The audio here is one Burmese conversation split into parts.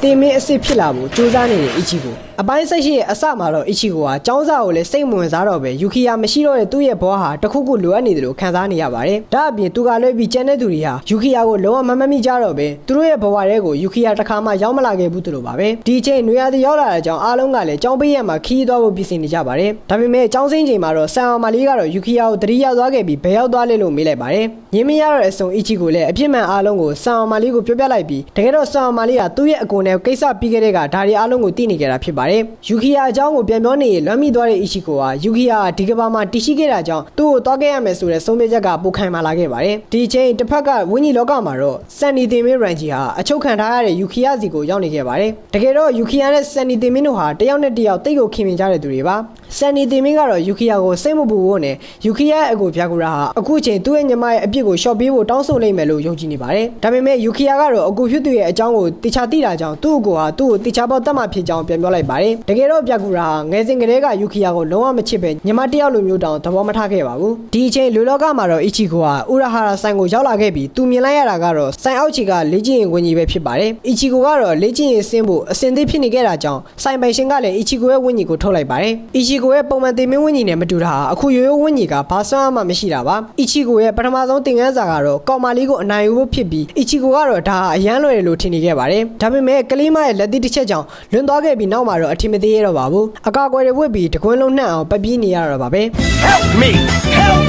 တင်မင်းအစ်စ်ဖြစ်လာဖို့ကြိုးစားနေတဲ့အီချီကိုအပိုင်းဆက်ရှိရဲ့အစမှာတော့အီချီကိုကចောင်းစားကိုလည်းစိတ်မဝင်စားတော့ပဲယူကီယာမရှိတော့တဲ့သူ့ရဲ့ဘဝဟာတခုခုလိုအပ်နေတယ်လို့ခံစားနေရပါတယ်။ဒါအပြင်သူကလွှဲပြီးကျန်တဲ့သူတွေဟာယူကီယာကိုလုံးဝမမိကြတော့ပဲသူတို့ရဲ့ဘဝတွေကိုယူကီယာတစ်ခါမှရောက်မလာခဲ့ဘူးသူလိုပါပဲ။ဒီအချိန်နွေရာသီရောက်လာတဲ့ကြောင့်အားလုံးကလည်းចောင်းပေးရမှာခီးသွားဖို့ပြင်ဆင်နေကြပါတယ်။ဒါပေမဲ့ចောင်းစင်းချိန်မှာတော့ဆန်အောင်မလေးကတော့ယူကီယာကိုတတိရောက်သွားခဲ့ပြီးဘယ်ရောက်သွားလဲလို့မေးလိုက်ပါတယ်။ရင်းမရတော့အစုံအီချီကိုလည်းအပြစ်မှန်အားလုံးကိုဆန်အောင်မလေးကိုပြောပြလိုက်ပြီးတကယ်တော့ဆန်အောင်မလေးကသူ့ရဲ့အကိုနဲ့ကိစ္စပြီးခဲ့တဲ့ကဒါတွေအားလုံးကိုသိနေကြတာဖြစ်ပါတယ်။ယူကီယာအကြောင်းကိုပြန်ပြောနေလွမ်းမိသွားတဲ့အီချီကိုကယူကီယာဒီကဘာမှာတရှိခဲ့တာကြောင့်သူ့ကိုတောက်ခဲ့ရမယ်ဆိုတဲ့ဆုံးဖြတ်ချက်ကပိုခိုင်မာလာခဲ့ပါတယ်။ဒီအချိန်တစ်ဖက်ကဝင်းကြီးလောကမှာတော့ဆန်နီတင်မင်းရန်ဂျီဟာအချုပ်ခံထားရတဲ့ယူကီယာစီကိုရောက်နေခဲ့ပါတယ်။တကယ်တော့ယူကီယာနဲ့ဆန်နီတင်မင်းတို့ဟာတယောက်နဲ့တယောက်တိတ်ကိုခင်မင်ကြတဲ့သူတွေပါ။ဆန်နီတင်မင်းကတော့ယူကီယာကိုစိတ်မပူဖို့နဲ့ယူကီယာရဲ့အကိုဗျာကူရာဟာအခုချိန်သူ့ရဲ့ညီမရဲ့အပြစ်ကိုရှော့ပေးဖို့တောင်းဆိုလိမ့်မယ်လို့ယုံကြည်နေပါတယ်။ဒါပေမဲ့ယူကီယာကတော့အကိုဖြစ်သူရဲ့အကြောင်းကိုတေချာသိတာကြောင့်သူ့အကိုဟာသူ့ကိုတေချာပေါက်တတ်မှဖြစ်ကြောင်းပြန်ပြောလိုက်ပါတယ်။တကယ်တော့ဗျာကူရာဟာငယ်စဉ်ကတည်းကယူကီယာကိုလုံးဝမချစ်ပဲညီမတယောက်လိုမျိုးတောင်သဘောမထားခဲ့ပါဘူး။ဒီအချိန်လူလောကမှာတော့အီချီကိုဟာဥရဟာရာဆိုင်ကိုရောက်လာခဲ့ပြီးသူမြင်လိုက်ရတာကတော့ဆိုင်အောက်ခြေကလေ့ကျင့်ရင်ဝင်ကြီးပဲဖြစ်ပါတယ်။အီချီကိုကတော့လေ့ကျင့်ရင်ဆင်းဖို့အစင်သစ်ဖြစ်နေခဲ့တာကြောင့်ဆိုင်ပိုင်ရှင်ကလည်းအီချီကိုရဲ့ဝင်းကြီးကိုထုတ်လိုက်ပါတယ်။အီချီကိုရဲ့ပုံမှန်တင်မင်းဝင်းကြီးနဲ့မတူတာဟာအခုရိုးရိုးဝင်းကြီးကဘာစွမ်းမှမရှိတာပါ။အီချီကိုရဲ့ပထမဆုံးသင်ခန်းစာကတော့ကောင်မလေးကိုအနိုင်ယူဖို့ဖြစ်ပြီးအီချီကိုကတော့ဒါဟာအရန်လွယ်တယ်လို့ထင်နေခဲ့ပါတယ်။ဒါပေမဲ့ကလေးမရဲ့လက်သီးတစ်ချက်ကြောင့်လွန်သွားခဲ့ပြီးနောက်မှာတော့အထင်မသေးရတော့ပါဘူး။အကာအကွယ်တွေဝတ်ပြီးတကွင်းလုံးနှံ့အောင်ပပီးနေရတော့ပါပဲ။ Help me! Help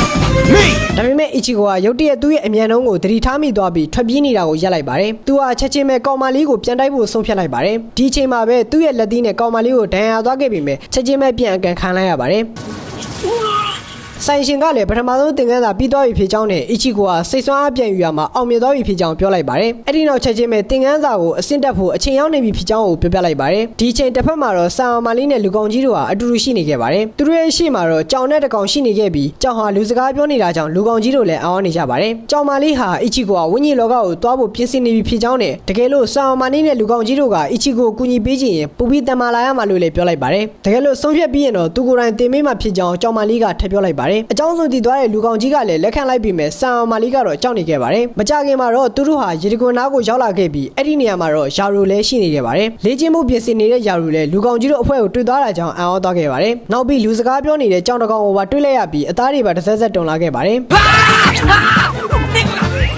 me! ဒါပေမဲ့အီချီကိုကရုတ်တရက်သူ့ရဲ့အမြန်နှုံးကိုသတိထားမိသွားပြီးထွက်ပြေးနေတာကိုရပ်လိုက်ပါတယ်။သူဟာချက်ချင်းပဲကောင်မလေးကိုပြန်တိုက်ဖို့ဆုံးဖြတ်လိုက်ပါတယ်။ဒီအချိန်မှာပဲသူ့ရဲ့လက်သီးနဲ့ကောင်မလေးကိုဒဏ်ရာသွားခဲ့ပြီးမြဲချက်ချင်းပဲပြန်အကန်ခံလိုက်ရပါတယ်။ဆိုင်ရှင်ကလည်းပထမဆုံးသင်ခန်းစာပြီးသွားပြီဖြစ်ကြောင်းနဲ့အီချီကိုကစိတ်ဆွမ်းအားပြန်ယူရမှာအောင်မြင်သွားပြီဖြစ်ကြောင်းပြောလိုက်ပါတယ်။အဲ့ဒီနောက်ချက်ချင်းပဲသင်ခန်းစာကိုအဆင့်တက်ဖို့အချိန်ရောက်နေပြီဖြစ်ကြောင်းကိုပြောပြလိုက်ပါတယ်။ဒီအချိန်တစ်ဖက်မှာတော့ဆန်အောင်မလေးနဲ့လူကောင်ကြီးတို့ဟာအတူတူရှိနေခဲ့ပါတယ်။သူတို့ရဲ့ရှေ့မှာတော့ကြောင်နဲ့တကောင်ရှိနေခဲ့ပြီးကြောင်ဟာလူစကားပြောနေတာကြောင့်လူကောင်ကြီးတို့လည်းအောင်းနေကြပါတယ်။ကြောင်မလေးဟာအီချီကိုကဝင်းကြီးလောကကိုတွားဖို့ပြင်ဆင်နေပြီဖြစ်ကြောင်းနဲ့တကယ်လို့ဆန်အောင်မလေးနဲ့လူကောင်ကြီးတို့ကအီချီကိုကူညီပေးခြင်းရင်ပူပြီးတမလာရမှာလို့လည်းပြောလိုက်ပါတယ်။တကယ်လို့ဆုံးဖြတ်ပြီးရင်တော့သူကိုယ်တိုင်တင်မေးမှဖြစ်ကြောင်းကြောင်မလေးကထပ်ပြောလိုက်ပါတယ်။အကြောင်းစုံတည်သွားတဲ့လူကောင်ကြီးကလည်းလက်ခံလိုက်ပြီးမြဲဆန်အောင်မလေးကတော့ကြောက်နေခဲ့ပါတယ်။မကြခင်မှာတော့သူတို့ဟာရေတကွန်နားကိုရောက်လာခဲ့ပြီးအဲ့ဒီနေရာမှာတော့ယာရူလည်းရှိနေခဲ့ပါတယ်။လေ့ကျင့်မှုပြင်ဆင်နေတဲ့ယာရူလည်းလူကောင်ကြီးတို့အဖွဲ့ကိုတွေ့သွားတာကြောင့်အံ့ဩသွားခဲ့ပါတယ်။နောက်ပြီးလူစကားပြောနေတဲ့ကြောင်တကောင်ကိုပါတွေ့လိုက်ရပြီးအသားတွေပါတစ်ဆက်ဆက်တုံလာခဲ့ပါတယ်။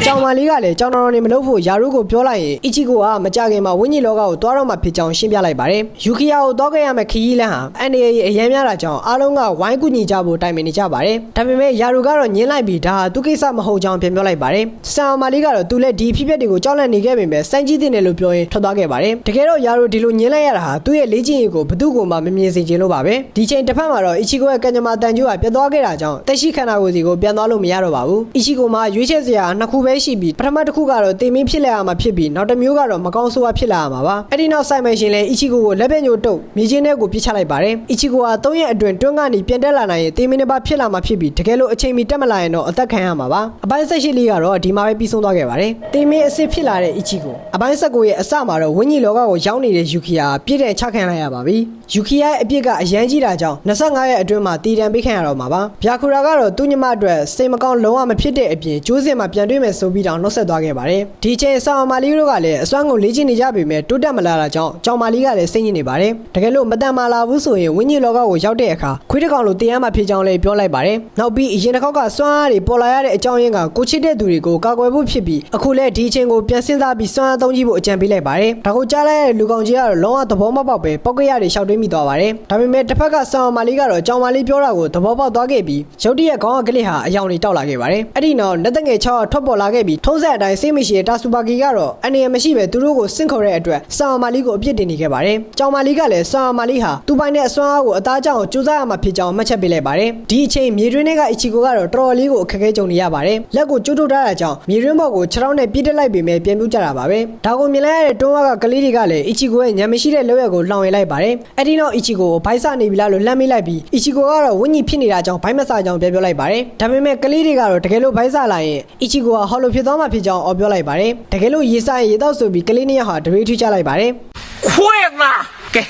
ကြောင်မလေးကလည်းကြောင်တော်နေမလို့ဖို့ယာရုကိုပြောလိုက်ရင်အီချီကိုကမကြခင်မှာဝင်းကြီးလောကကိုတွားတော့မှဖြစ်ကြောင်းရှင်းပြလိုက်ပါတယ်။ယူကီယာကိုတောက်ခဲ့ရမယ့်ခရီးလမ်းဟာအန်ဒီရဲ့အရန်များတာကြောင့်အားလုံးကဝိုင်းကူညီကြဖို့တိုင်ပင်နေကြပါတယ်။ဒါပေမဲ့ယာရုကတော့ညင်းလိုက်ပြီးဒါဟာသူကိစ္စမဟုတ်ကြောင်းပြန်ပြောလိုက်ပါတယ်။ဆန်အောင်မလေးကတော့သူလည်းဒီဖြစ်ပျက်တွေကိုကြောက်လန့်နေခဲ့ပေမဲ့စမ်းကြည့်တဲ့နယ်လို့ပြောရင်ထွက်သွားခဲ့ပါတယ်။တကယ်တော့ယာရုဒီလိုညင်းလိုက်ရတာဟာသူ့ရဲ့လေ့ကျင့်ရေးကိုဘသူ့ကိုမှမမြင်စေချင်လို့ပါပဲ။ဒီချိန်တစ်ဖက်မှာတော့အီချီကိုရဲ့ကံကြမ္မာတန်ကျိုးကပြတ်သွားခဲ့တာကြောင့်တက်ရှိခန္ဓာကိုယ်စီကိုပြန်သွားလို့မရတော့ပါဘူး။အီချီကိုမှာရွေးချယ်စရာနှစ်ခုပဲရှိပြီးပထမတစ်ခုကတော့တင်မင်းဖြစ်လာရမှာဖြစ်ပြီးနောက်တစ်မျိုးကတော့မကောင်းဆိုးဝါးဖြစ်လာရမှာပါအဲ့ဒီနောက်ဆိုင်မရှင်လည်းအီချီကိုလက်ပဲညိုတုတ်မြေချင်းထဲကိုပြစ်ချလိုက်ပါတယ်အီချီကိုက3ရက်အတွင်းတွန်းကနေပြန်တက်လာနိုင်ရင်တင်မင်းတစ်ပါးဖြစ်လာမှာဖြစ်ပြီးတကယ်လို့အချိန်မီတက်မလာရင်တော့အသက်ခံရမှာပါအပိုင်း18လေးကတော့ဒီမှာပဲပြီးဆုံးသွားခဲ့ပါတယ်တင်မင်းအစ်စ်ဖြစ်လာတဲ့အီချီကိုအပိုင်း19ရဲ့အစမှာတော့ဝင်းကြီးလောကကိုရောက်နေတဲ့ယူကီယာပြည့်တဲ့ချခံလိုက်ရပါပြီယူကီယာရဲ့အပြစ်ကအရန်ကြီးတာကြောင့်25ရက်အတွင်းမှာတည်တံပေးခံရတော့မှာပါဗျာခူရာကတော့သူ့ညီမအတွက်စိတ်မကောင်းလုံးဝမဖြစ်တဲ့အပြင်ကျိုးစင်မှာပြန်တွေ့မယ်ဆိုပြီးတော့နှုတ်ဆက်သွားခဲ့ပါတယ်ဒီချိန်ဆာမာလီတို့ကလည်းအစွမ်းကုန်လေ့ကျင့်နေကြပေမဲ့တိုးတက်မလာတာကြောင့်ကြောင်မာလီကလည်းစိတ်ညစ်နေပါတယ်တကယ်လို့မတန်မာလာဘူးဆိုရင်ဝင်းကြီးလောကကိုရောက်တဲ့အခါခွေးတစ်ကောင်လိုတရားမှဖြစ်ကြောင်းလည်းပြောလိုက်ပါတယ်နောက်ပြီးအရင်တစ်ခေါက်ကစွမ်းအားတွေပေါ်လာရတဲ့အကြောင်းရင်းကကိုချစ်တဲ့သူတွေကိုကာကွယ်ဖို့ဖြစ်ပြီးအခုလည်းဒီချိန်ကိုပြန်စဉ်းစားပြီးစွမ်းအားသုံးကြည့်ဖို့အကြံပေးလိုက်ပါတယ်ဒါကိုကြားလိုက်တဲ့လူကောင်ကြီးကတော့လုံးဝသဘောမပေါက်ပဲပောက်ကရတွေရှောက်တွေးမိသွားပါတယ်ဒါပေမဲ့တစ်ဖက်ကဆာမာလီကတော့ကြောင်မာလီပြောတာကိုသဘောပေါက်သွားခဲ့ပြီးရုတ်တရက်ခေါင်းကလေးဟာအယောင်တွေတောက်လာခဲ့ပါတယ်အဲ့ဒီနောက်လက်တငယ်6ထွက်ပေါ်လာခဲ့ပြီးထုံးစံအတိုင်းစိတ်မရှိတဲ့တာဆူပါကီကတော့အနေရမရှိပဲသူတို့ကိုစင့်ခေါ်တဲ့အတွက်ဆာမာလီကိုအပြစ်တင်နေခဲ့ပါတယ်ကြောင်မာလီကလည်းဆာမာလီဟာသူ့ပိုင်တဲ့အစွမ်းအားကိုအသားကြောင့်ကြိုးစားရမှာဖြစ်ကြောင်းမှတ်ချက်ပေးလိုက်ပါတယ်ဒီအချိန်မြေတွင်းထဲကအီချီကိုကတော့တော်တော်လေးကိုအခက်အခဲကြုံနေရပါတယ်လက်ကိုကျိုးထုတ်ထားတာကြောင့်မြေတွင်းဘော်ကိုခြေထောက်နဲ့ပြစ်တက်လိုက်ပေမဲ့ပြန်ပြူကြတာပါပဲဒါကိုမြင်လိုက်ရတဲ့တွန်းဝါကကလေးတွေကလည်းအီချီကိုရဲ့ညံမရှိတဲ့လောက်ရက်ကိုလှောင်ရလိုက်ပါတယ်အဲ့ဒီနောက်အီချီကိုဘိုက်ဆနေပြီလားလို့လှမ်းမိလိုက်ပြီးအီချီကိုကတော့ဝင်းကြီးဖြစ်နေတာကြောင့်ဘိုက်မဆာကြောင်းပြောလိုက်ပါတယ်ဒါပေမဲ့ကလေးတွေကတော့တကယ်လို့ဘိုက်ဆလာရင်အီချီကိုကဟော်လိုဖြစ်သွားမှာဖြစ်ကြောင်းအော်ပြောလိုက်ပါတယ်တကယ်လို့ရေဆိုင်ရေတော့ဆိုပြီးကလေးနှစ်ယောက်ဟာဒရွေးထွေးချလိုက်ပါတယ်ခွေးငါကဲ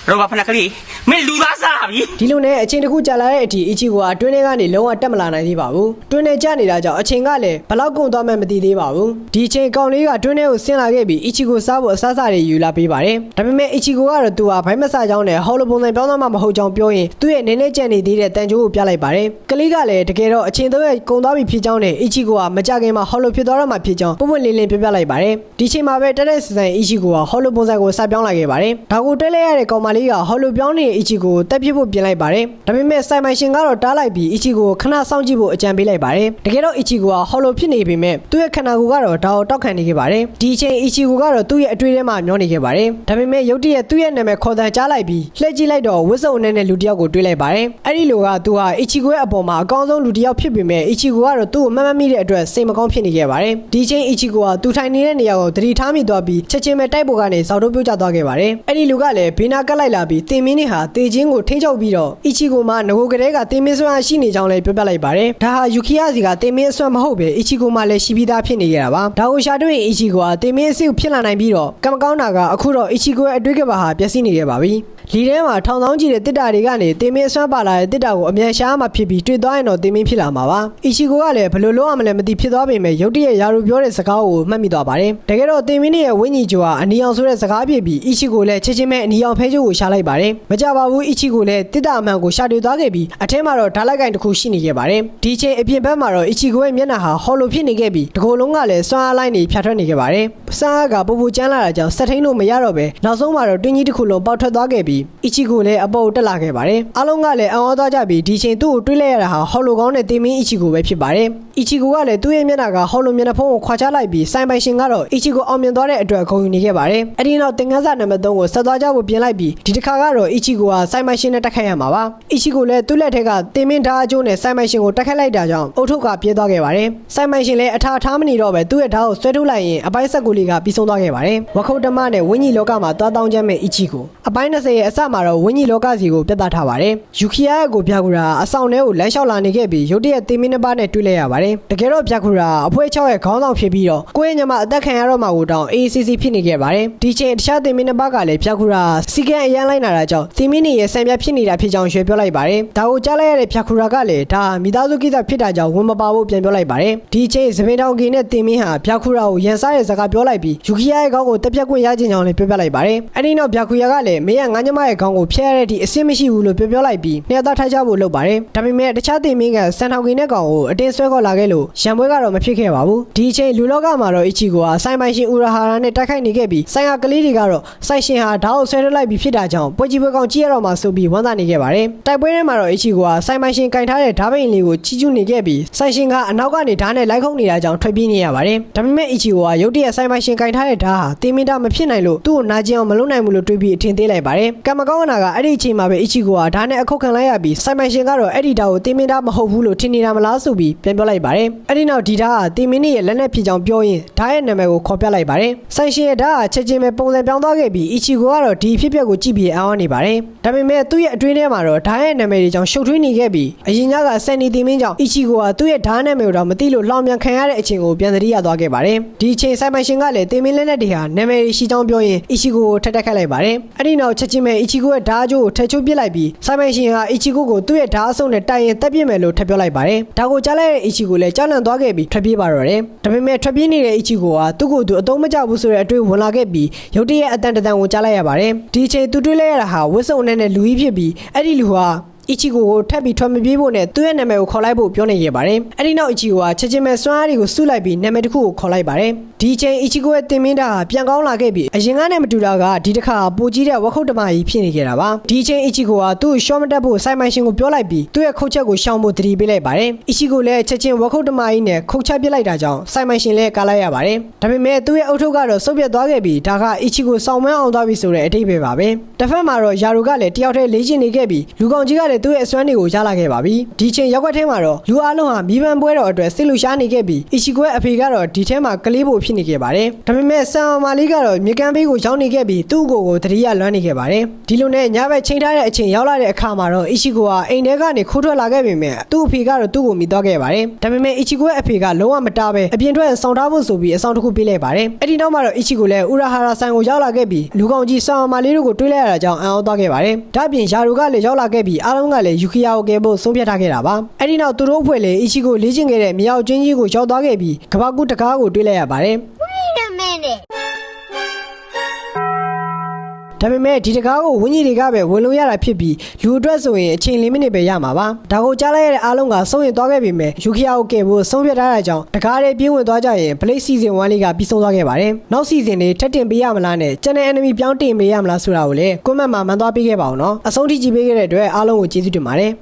ရောဘာဖနာကလေး မင်းလူသားစားပြီ ဒီလိုနဲ့အချိန်တစ်ခုကြာလာတဲ့အထိအီချီကိုကတွင်းထဲကနေလုံးဝတက်မလာနိုင်သေးပါဘူးတွင်းထဲကျနေတာကြောင့်အချိန်ကလည်းဘလောက်ကုန်သွားမှမသိသေးပါဘူးဒီအချိန်ကောင်လေးကတွင်းထဲကိုဆင်းလာခဲ့ပြီးအီချီကိုစားဖို့အစားအစာတွေယူလာပေးပါတယ်ဒါပေမဲ့အီချီကိုကတော့သူဟာဘိုင်းမဆာကြောင်းနဲ့ဟော်လိုပုံစံပြောင်းသွားမှမဟုတ်ကြောင်းပြောရင်သူ့ရဲ့နည်းနည်းကြံနေသေးတဲ့တန်ကြိုးကိုပြလိုက်ပါတယ်ကလေးကလည်းတကယ်တော့အချိန်3ရက်ကုန်သွားပြီဖြစ်ကြောင်းနဲ့အီချီကိုကမကြခင်မှာဟော်လိုဖြစ်သွားတော့မှဖြစ်ကြောင်းပွပွလင်းလင်းပြလိုက်ပါတယ်ဒီချိန်မှာပဲတက်တဲ့ဆန်ဆန်အီချီကိုကဟော်လိုပုံစံကိုစပြောင်းလာခဲ့ပါတယ်ဒါကိုတွေ့လိုက်ရတဲ့ကောင်မလေးကဟော်လိုပြောင်းနေတဲ့အီချီကိုတက်ပြစ်ဖို့ပြင်လိုက်ပါတယ်ဒါပေမဲ့ဆိုင်မိုင်ရှင်ကတော့တားလိုက်ပြီးအီချီကိုခဏစောင့်ကြည့်ဖို့အကြံပေးလိုက်ပါတယ်တကယ်တော့အီချီကိုကဟော်လိုဖြစ်နေပေမဲ့သူ့ရဲ့ခန္ဓာကိုယ်ကတော့ဒါကိုတောက်ခံနေခဲ့ပါတယ်ဒီအချိန်အီချီကိုကတော့သူ့ရဲ့အတွေ့အထဲမှာမျောနေခဲ့ပါတယ်ဒါပေမဲ့ရုတ်တရက်သူ့ရဲ့နာမည်ခေါ်တန်ကြားလိုက်ပြီးလှည့်ကြည့်လိုက်တော့ဝစ်စုံအနေနဲ့လူတစ်ယောက်ကိုတွေ့လိုက်ပါတယ်အဲ့ဒီလူကသူဟာအီချီကိုရဲ့အပေါ်မှာအကောင်းဆုံးလူတစ်ယောက်ဖြစ်ပေမဲ့အီချီကိုကတော့သူ့ကိုမှတ်မိတဲ့အတွက်စိတ်မကောင်းဖြစ်နေခဲ့ပါတယ်ဒီအချိန်အီချီကိုကသူထိုင်နေတဲ့နေရာကိုသတိထားမိသွားပြီးချက်ချင်းပဲတိုက်ပေါ်ကနေစောက်တော့ပြုတ်ကျသွားခဲ့ပါတယ်အဲ့ဒီလူကလည်းဘေးနာကတ်လိုက်လာပြီးတင်မင်းနဲ့ဟာတေချင်းကိုထိန်းချုပ်ပြီးတော့အီချီကိုမှငကိုကလေးကတင်မင်းဆွမ်းရှိနေကြောင်းလည်းပြောပြလိုက်ပါတယ်ဒါဟာယူကီယာစီကတင်မင်းအဆွမ်းမဟုတ်ပဲအီချီကိုမှလည်းရှိပြီးသားဖြစ်နေကြတာပါဒါကိုရှာတွေ့ရင်အီချီကိုကတင်မင်းအစ်ကိုဖြစ်လာနိုင်ပြီးတော့ကံမကောင်းတာကအခုတော့အီချီကိုရဲ့အတွေ့အကြုံဟာပျက်စီးနေခဲ့ပါပြီလီထဲမှာထောင်ထောင်ကြီးတဲ့တစ်တာတွေကနေတင်မင်းအဆွမ်းပါလာတဲ့တစ်တာကိုအမြန်ရှားမှဖြစ်ပြီးတွေ့သွားရင်တော့တင်မင်းဖြစ်လာမှာပါအီချီကိုကလည်းဘယ်လိုလုပ်ရမလဲမသိဖြစ်သွားပေမဲ့ရုတ်တရက်ယာရူပြောတဲ့စကားကိုမှတ်မိသွားပါတယ်တကယ်တော့တင်မင်းရဲ့ဝင်းကြီးကျော်ကအနီအောင်ဆိုတဲ့စကားပြပြီးအီချီကိုလည်းချက်ချင်းပဲအနီအောင်ဖဲချိုးကိုရှာလိုက်ပါတယ်မကြပါဘူးအီချီကိုလည်းတစ်တာအမှန်ကိုရှာတွေ့သွားခဲ့ပြီးအထဲမှာတော့ဓာတ်လိုက်ကင်တစ်ခုရှိနေခဲ့ပါတယ်ဒီချိန်အပြင်ဘက်မှာတော့အီချီကိုရဲ့မျက်နှာဟာဟော်လိုဖြစ်နေခဲ့ပြီးတကိုယ်လုံးကလည်းစွမ်းအားလိုက်နေဖြတ်ထွက်နေခဲ့ပါတယ်စွမ်းအားကပူပူကျန်းလာတာကြောင့်ဆက်ထိန်လို့မရတော့ပဲနောက်ဆုံးမှာတော့တင်းကြီးတစ်ခုလုံးပေါက်ထွက်သွားခဲ့ပြီးအီချီကိုလည်းအပေါ်တက်လာခဲ့ပါတယ်အားလုံးကလည်းအံ့ဩသွားကြပြီးဒီချိန်သူ့ကိုတွေးလိုက်ရတာဟာဟော်လိုကောင်းတဲ့တင်မင်းအီချီကိုပဲဖြစ်ပါတယ်အီချီကိုကလည်းသူ့ရဲ့မျက်နှာကဟော်လိုမျက်နှာဖုံးကိုခွာချလိုက်ပြီးစိုင်ပိုင်ရှင်ကတော့အီချီကိုအောင်မြင်သွားတဲ့အတွက်ဂုဏ်ယူနေခဲ့ပါတယ်အဲ့ဒီနောက်တင်ကန်းစာနံပါတ်3ကိုဆက်သွားကြဖို့ပြင်လိုက်ပြီးဒီတစ်ခါကတော့အီချီကိုကစိုင်ပိုင်ရှင်နဲ့တက်ခိုက်ရမှာပါအီချီကိုလည်းသူ့လက်ထက်ကတင်မင်းဓာတ်အကျိုးနဲ့စိုင်ပိုင်ရှင်ကိုတက်ခိုက်လိုက်တာကြောင့်အုတ်ထုတ်ကပြေးသွားခဲ့ပါတယ်စိုင်ပိုင်ရှင်လည်းအထာထားမနေတော့ပဲသူ့ရဲ့ဓာတ်ကိုဆွဲထုတ်လိုက်ရင်အပိုင်းဆက်ကူလေးကပြီးဆုံးသွားခဲ့ပါတယ်ဝခုတ်တမနဲ့ဝင်းကြီးလောကမှာသွားတောင်းချမ်းမဲ့အီချီကိုအပိုင်း20ရဲ့အစမှာတော့ဝင်းကြီးလောကစီကိုပြသထားပါတယ်ယူကီယာရဲ့ကိုပြကူရာအဆောင်ထဲကိုလမ်းလျှောက်လာနေခဲ့ပြီးရုတ်တရက်တင်မင်းနှစ်ပါးနဲ့တွေ့လိုက်ရပါတယ်တကယ်တော့ပြကူရာအဖွဲ့6ရဲ့ခေါင်းဆောင်ဖြစ်ပြီးတော့ကိုယ့်ရဲ့ညမအသက်ခံရတော့မှကိုတောင်း AACC ဖြစ်နေခဲ့ပါတယ်ဒီချိန်တခြားတင်မင်းနှစ်ပါးကလည်းပြကူရာစီကံအရန်လိုက်နာတာကြောင့်တင်မင်းရဲ့ဆံပြဖြစ်နေတာဖြစ်ကြောင်းရွှေပြောလိုက်ပါတယ်ဒါကိုကြားလိုက်ရတဲ့ပြကူရာကလည်းဒါမိသားစုကိစ္စဖြစ်တာကြောင့်ဝန်မပါဖို့ပြန်ပြောလိုက်ပါတယ်ဒီချိန်စပင်တောင်ကီနဲ့တင်မင်းဟာပြကူရာကိုရန်စားတဲ့စကားပြောလိုက်ပြီးယူကီယာရဲ့ခေါင်းကိုတက်ပြက်ခွင့်ရခြင်းကြောင့်လည်းပြောပြလိုက်ပါတယ်အဲ့ဒီနောက်ပြကူရာကလည်းမင်းကငါညမရဲ့ခေါင်းကိုဖျက်ရတဲ့အဆင်မရှိဘူးလို့ပြောလိုက်ပြီးနှစ်သားထိုက်ကြဖို့လုပ်ပါတယ်ဒါပေမဲ့တခြားတင်မင်းကစန်ထောင်ကီနဲ့ကောင်ကိုအတင်းဆွဲခေါ်လာခဲ့လို့ရံပွဲကတော့မဖြစ်ခဲ့ပါဘူးဒီအချိန်လူလောကမှာတော့အီချီကိုကစိုင်ပိုင်ရှင်ဥရာဟာရာနဲ့တိုက်ခိုက်နေခဲ့ပြီးဆိုင်ဟာကလေးတွေကတော့စိုင်ရှင်ဟာဓာတ်ကိုဆွဲထုတ်လိုက်ပြီးဖြစ်တာကြောင့်ပွဲကြီးပွဲကောင်ကြည့်ရတော့မှဆိုပြီးဝမ်းသာနေခဲ့ပါတယ်တိုက်ပွဲထဲမှာတော့အီချီကိုကစိုင်ပိုင်ရှင်ကင်ထားတဲ့ဓာတ်ပိန်လေးကိုချီကျူးနေခဲ့ပြီးစိုင်ရှင်ကအနောက်ကနေဓာတ်နဲ့လိုက်ခုံနေတာကြောင့်ထွက်ပြေးနေရပါတယ်ဒါပေမဲ့အီချီကိုကရုတ်တရက်စိုင်ပိုင်ရှင်ကင်ထားတဲ့ဓာတ်ဟာတင်မင်းဓာတ်မဖြစ်နိုင်လို့သူ့ကိုနာကျင်အောင်မလုပ်နိုင်ဘူးလို့တွေးပြီးအထင်သေးလိုက်ပါတယ်ကံမကောင်းတာကအဲ့ဒီအချိန်မှာပဲအီချီကိုကဓာတ်နဲ့အခုတ်ခံလိုက်ရပြီးစိုင်ပိုင်ရှင်ကတော့အဲ့ဒီဓာတ်ကိုတင်မင်းဓာတ်မဟုတ်ဘူးလို့ထင်နေတာမလားဆိုပြီးပြန်ပြောလိုက်ပါတယ်အဲ့ဒီနောက်ဒီဓာတ်ဟာတင်မင်းရဲ့လက်နဲ့ဖြစ်ကြောင်းပြောရင်ဓာတ်ရဲ့နာမည်ကိုခေါ်ပြလိုက်ပါတယ်စိုင်ရှင်ရဲ့ဓာတ်ဟာချက်ချင်းပဲပုံစံပြောင်းသွားခဲ့ပြီးအီချီကိုကတော့ဒီဖြစ်ပျက်ကိုကြည့်ပြီးအောင်းနေပါတယ်ဒါပေမဲ့သူ့ရဲ့အတွင်းထဲမှာတော့ဓာတ်ရဲ့နာမည်တွေကြောင့်ရှုပ်ထွေးနေခဲ့ပြီးအရင်ကဆန်နီတင်မင်းကြောင့်အီချီကိုကသူ့ရဲ့ဓာတ်နာမည်ကိုတော့မသိလို့လောင်ပြန်ခံရတဲ့အချိန်ကိုပြန်သတိရသွားခဲ့ပါတယ်ဒီအချိန်စိုင်ပိုင်ရှင်ကလည်းတင်မင်းလက်နဲ့တွေဟာနာမည်တွေရှိကြောင်းပြောရင်အီချီကိုထက်တက်ခတ်လိုက်ပါတယ်အဲ့ဒီနောက်ချက်ချင်းပဲအီချီကိုရဲ့ဓာတ်အကျိုးကိုထက်ချိုးပစ်လိုက်ပြီးစိုင်ပိုင်ရှင်ဟာအီချီကိုသူ့ရဲ့ဓာတ်အဆုပ်နဲ့တိုင်ရင်တက်ပြစ်မယ်လို့ထပ်ပြောလိုက်ပါတယ်ဒါကိုကြားလိုက်တဲ့အီချီကိုလည်းကြောက်လန့်သွားခဲ့ပြီးထွက်ပြေးပါတော့တယ်ဒါပေမဲ့ထွက်ပြေးနေတဲ့အီချီကိုကသူ့ကိုသူအသုံးမကျဘူးဆိုတဲ့အတွေ့ဝင်လာခဲ့ပြီးရုတ်တရက်အတန်တန်ကိုကြားလိုက်ရပါတယ်ဒီအချိန်သူတွေ့လိုက်ရတာဟာဝစ်စုံနဲ့လူကြီးဖြစ်ပြီးအဲ့ဒီလူဟာအီချီကိုထပ်ပြီးထွက်မပြေးဖို့နဲ့သူ့ရဲ့နာမည်ကိုခေါ်လိုက်ဖို့ပြောနေရပါတယ်။အဲ့ဒီနောက်အီချီကိုကချက်ချင်းပဲစွမ်းအားတွေကိုစုလိုက်ပြီးနာမည်တစ်ခုကိုခေါ်လိုက်ပါတယ်။ဒီချိန်အီချီကိုရဲ့တင်မင်းတာဟာပြန်ကောင်းလာခဲ့ပြီးအရင်ကနဲ့မတူတာကဒီတစ်ခါပိုကြီးတဲ့ဝက်ခုတ်တမကြီးဖြစ်နေခဲ့တာပါ။ဒီချိန်အီချီကိုကသူ့ကိုရှော့မတက်ဖို့စိုင်မိုင်ရှင်ကိုပြောလိုက်ပြီးသူ့ရဲ့ခုတ်ချက်ကိုရှောင်ဖို့တတိပေးလိုက်ပါတယ်။အီချီကိုလည်းချက်ချင်းဝက်ခုတ်တမကြီးနဲ့ခုတ်ချက်ပစ်လိုက်တာကြောင့်စိုင်မိုင်ရှင်လည်းကားလိုက်ရပါတယ်။ဒါပေမဲ့သူ့ရဲ့အုတ်ထုတ်ကတော့စုပ်ပြတ်သွားခဲ့ပြီးဒါကအီချီကိုစောင်းမန်းအောင်သွားပြီဆိုတဲ့အတိတ်ပဲပါပဲ။တစ်ဖက်မှာတော့ယာရူကလည်းတယောက်တည်းလေ့ကျင့်နေခဲ့ပြီးလူကောင်ကြီးကလည်း သူ့ရဲ့အစွမ်းတွေကိုရလာခဲ့ပါပြီဒီချိန်ရောက်ွက်ထဲမှာတော့လူအလုံးဟာမိဘပွဲတော်အတွက်စိတ်လှရှားနေခဲ့ပြီးအီချီကိုရဲ့အဖေကတော့ဒီထဲမှာကလေးဖို့ဖြစ်နေခဲ့ပါတယ်ဒါပေမဲ့ဆန်မာလီကတော့မြေကမ်းဘေးကိုရောက်နေခဲ့ပြီးသူ့ကိုယ်ကိုတတိယလွမ်းနေခဲ့ပါတယ်ဒီလိုနဲ့ညဘက်ချိန်ထားတဲ့အချိန်ရောက်လာတဲ့အခါမှာတော့အီချီကိုဟာအိမ်ထဲကနေခိုးထွက်လာခဲ့ပေမဲ့သူ့အဖေကတော့သူ့ကိုမိသွားခဲ့ပါတယ်ဒါပေမဲ့အီချီကိုရဲ့အဖေကလုံးဝမတားပဲအပြင်ထွက်ဆောင်ထားဖို့ဆိုပြီးအဆောင်တစ်ခုပေးလိုက်ပါတယ်အဲ့ဒီနောက်မှာတော့အီချီကိုလည်းဥရာဟာရာဆိုင်ကိုရောက်လာခဲ့ပြီးလူကောင်ကြီးဆန်မာလီတို့ကိုတွေးလိုက်ရတာကြောင့်အံ့ဩသွားခဲ့ပါတယ်ဒါ့အပြင်ယာရူကလည်းရောက်လာခဲ့ပြီးအားလုံးကလည်းယူကီယာကိုကယ်ဖို့ဆုံးဖြတ်ထားခဲ့တာပါအဲ့ဒီနောက်သူတို့အဖွဲ့လည်းအီချီကိုလေ့ကျင့်ခဲ့တဲ့မြောက်ကျွန်းကြီးကိုရောက်သွားခဲ့ပြီးကဘာကူတကားကိုတွေးလိုက်ရပါတယ် Wait a minute. ဒါပေမဲ့ဒီတကားကိုဝင်းကြီးတွေကပဲဝင်လို့ရတာဖြစ်ပြီးလူအတွက်ဆိုရင်အချိန်4မိနစ်ပဲရမှာပါဒါကိုကြားလိုက်ရတဲ့အားလုံးကဆုံးရင်သွားခဲ့ပေမဲ့ယူကီယာကိုကယ်ဖို့ဆုံးဖြတ်ထားတာကြောင့်တကားတွေပြင်းဝင်သွားကြရင် Blade Season 1လေးကပြီးဆုံးသွားခဲ့ပါတယ်နောက် season တွေထပ်တင်ပေးရမလားနဲ့ Channel Enemy ပြောင်းတင်ပေးရမလားဆိုတာကိုလည်း comment မှာမှန်သွားပေးခဲ့ပါအောင်နော်အဆုံးထိကြည့်ပေးခဲ့တဲ့အတွက်အားလုံးကိုကျေးဇူးတင်ပါတယ်